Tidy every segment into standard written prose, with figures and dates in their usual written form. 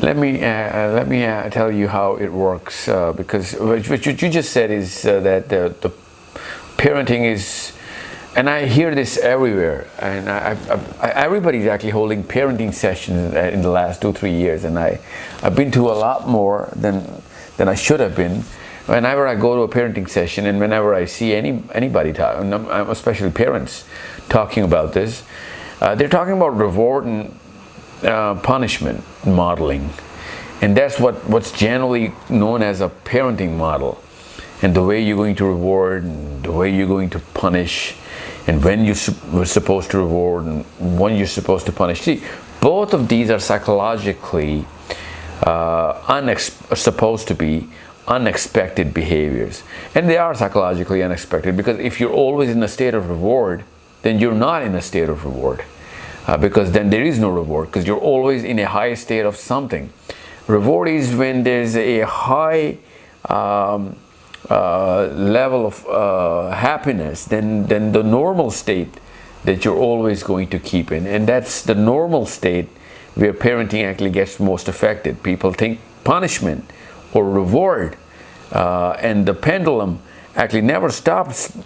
Let me tell you how it works, because what you just said is that the parenting is, and I hear this everywhere, and everybody's actually holding parenting sessions in the last 2-3 years, and I've been to a lot more than I should have been. Whenever I go to a parenting session, and whenever I see anybody talk, especially parents talking about this, they're talking about reward and punishment modeling, and that's what's generally known as a parenting model, and the way you're going to reward and the way you're going to punish, and when you're supposed to reward and when you're supposed to punish. See, both of these are psychologically supposed to be unexpected behaviors, and they are psychologically unexpected, because if you're always in a state of reward, then you're not in a state of reward. Because then there is no reward, because you're always in a high state of something. Reward is when there's a high level of happiness than the normal state that you're always going to keep in. And that's the normal state where parenting actually gets most affected. People think punishment or reward, and the pendulum actually never stops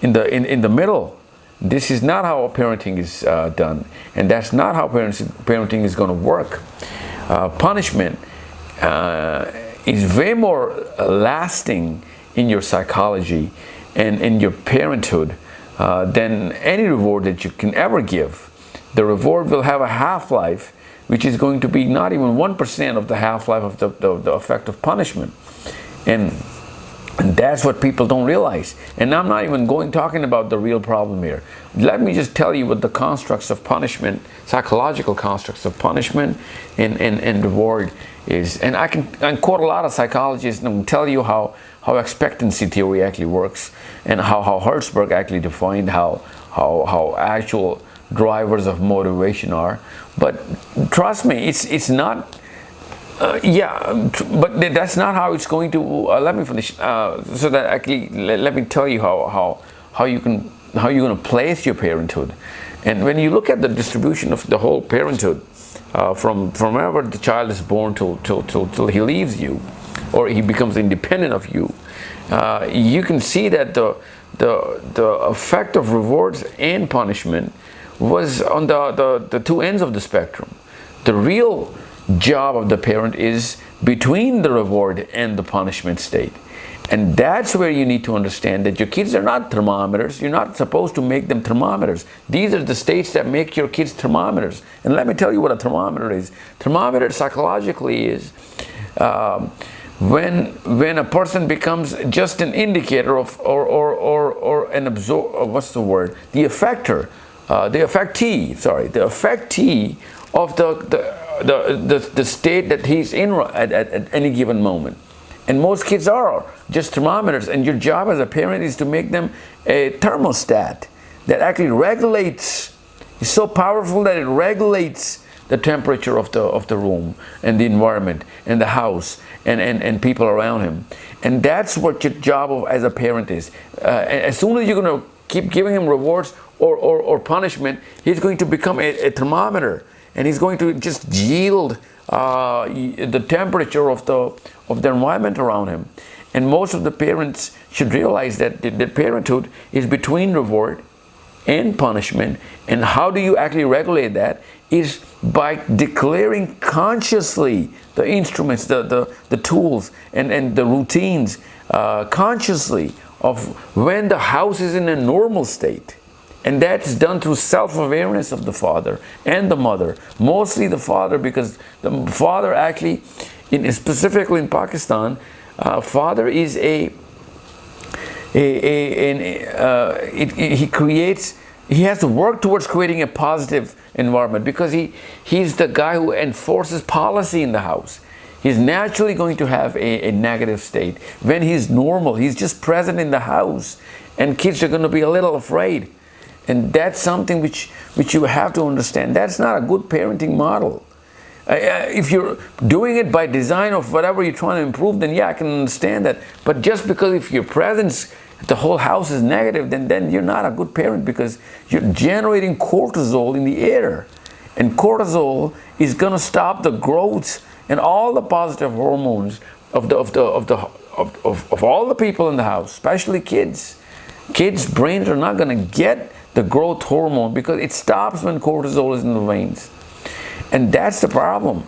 in the middle. This is not how parenting is done, and that's not how parenting is going to work. Punishment is way more lasting in your psychology and in your parenthood than any reward that you can ever give. The reward will have a half-life, which is going to be not even 1% of the half-life of the effect of punishment. And that's what people don't realize. And I'm not even talking about the real problem here. Let me just tell you what the constructs of punishment, psychological constructs of punishment and reward is. And I can quote a lot of psychologists and tell you how expectancy theory actually works, and how Hertzberg actually defined how actual drivers of motivation are. But trust me, it's not. But that's not how it's going to. Let me finish. So that actually, let me tell you how you're going to place your parenthood. And when you look at the distribution of the whole parenthood, from whenever the child is born till he leaves you, or he becomes independent of you, you can see that the effect of rewards and punishment was on the two ends of the spectrum. The real job of the parent is between the reward and the punishment state, and that's where you need to understand that your kids are not thermometers. You're not supposed to make them thermometers. These are the states that make your kids thermometers. And let me tell you what a thermometer is. Thermometer psychologically is when a person becomes just an indicator of or an what's the word, the effector, the affectee of the state that he's in at any given moment. And most kids are just thermometers, and your job as a parent is to make them a thermostat that actually regulates. It's so powerful that it regulates the temperature of the room and the environment and the house and people around him. And that's what your job as a parent is. As soon as you're going to keep giving him rewards or punishment, he's going to become a thermometer. And he's going to just yield the temperature of the environment around him. And most of the parents should realize that parenthood is between reward and punishment. And how do you actually regulate that? Is by declaring consciously the instruments, the tools, and the routines consciously of when the house is in a normal state. And that's done through self-awareness of the father and the mother. Mostly the father, because the father actually, specifically in Pakistan, father is he has to work towards creating a positive environment, because he's the guy who enforces policy in the house. He's naturally going to have a negative state. When he's normal, he's just present in the house, and kids are going to be a little afraid. And that's something which you have to understand. That's not a good parenting model. If you're doing it by design of whatever you're trying to improve, then yeah, I can understand that. But just because if your presence, the whole house is negative, then you're not a good parent, because you're generating cortisol in the air. And cortisol is going to stop the growth and all the positive hormones of all the people in the house, especially kids. Kids' brains are not going to get the growth hormone because it stops when cortisol is in the veins. And that's the problem.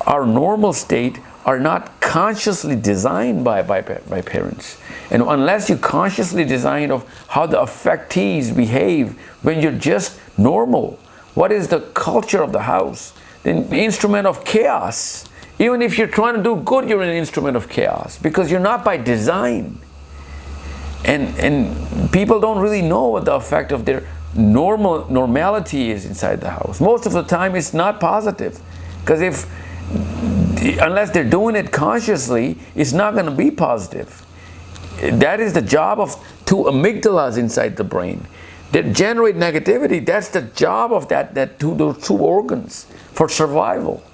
Our normal state are not consciously designed by parents. And unless you consciously design of how the affectees behave when you're just normal, what is the culture of the house? The instrument of chaos. Even if you're trying to do good, you're an instrument of chaos because you're not by design. And people don't really know what the effect of their normality is inside the house. Most of the time it's not positive, because unless they're doing it consciously, it's not going to be positive. That is the job of two amygdalas inside the brain that generate negativity. That's the job of those two organs for survival.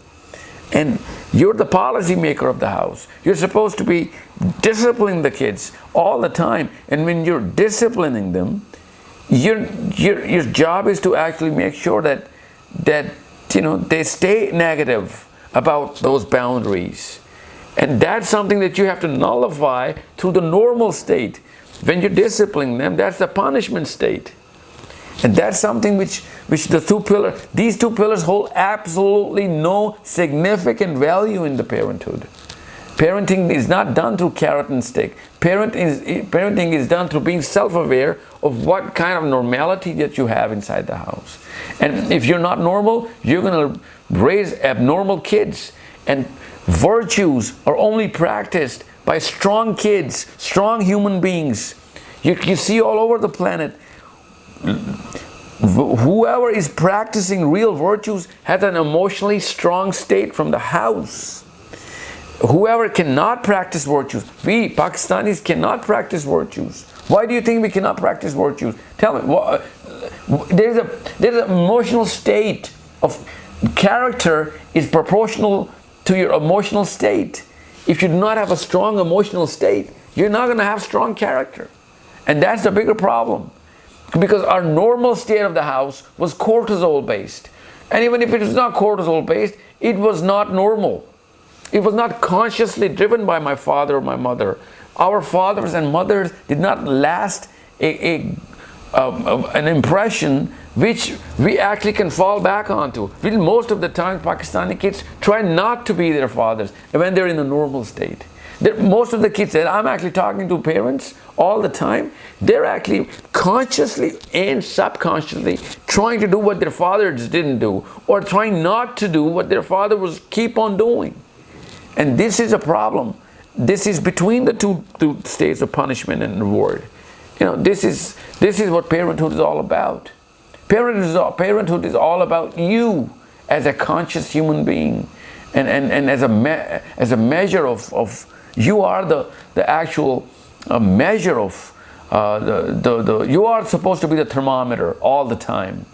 And you're the policymaker of the house. You're supposed to be disciplining the kids all the time. And when you're disciplining them, your job is to actually make sure that they stay negative about those boundaries. And that's something that you have to nullify through the normal state. When you're disciplining them, that's the punishment state. And that's something which these two pillars hold absolutely no significant value in the parenthood. Parenting is not done through carrot and stick. Parenting is done through being self-aware of what kind of normality that you have inside the house. And if you're not normal, you're going to raise abnormal kids. And virtues are only practiced by strong kids, strong human beings. You see all over the planet, whoever is practicing real virtues has an emotionally strong state from the house. Whoever cannot practice virtues, we Pakistanis cannot practice virtues. Why do you think we cannot practice virtues? Tell me. There's an emotional state of character is proportional to your emotional state. If you do not have a strong emotional state, you're not going to have strong character. And that's the bigger problem. Because our normal state of the house was cortisol based. And even if it was not cortisol based, it was not normal. It was not consciously driven by my father or my mother. Our fathers and mothers did not last an impression which we actually can fall back onto. Most of the time, Pakistani kids try not to be their fathers when they're in a normal state. Most of the kids that I'm actually talking to parents all the time, they're actually consciously and subconsciously trying to do what their fathers didn't do, or trying not to do what their father was keep on doing. And this is a problem. This is between the two states of punishment and reward. This is what parenthood is all about. Parenthood is all about you as a conscious human being, and as a measure of you are the actual measure of you are supposed to be the thermometer all the time.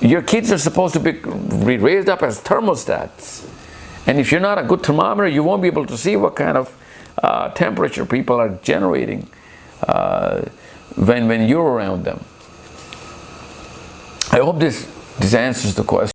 Your kids are supposed to be raised up as thermostats. And if you're not a good thermometer, you won't be able to see what kind of temperature people are generating when you're around them. I hope this answers the question.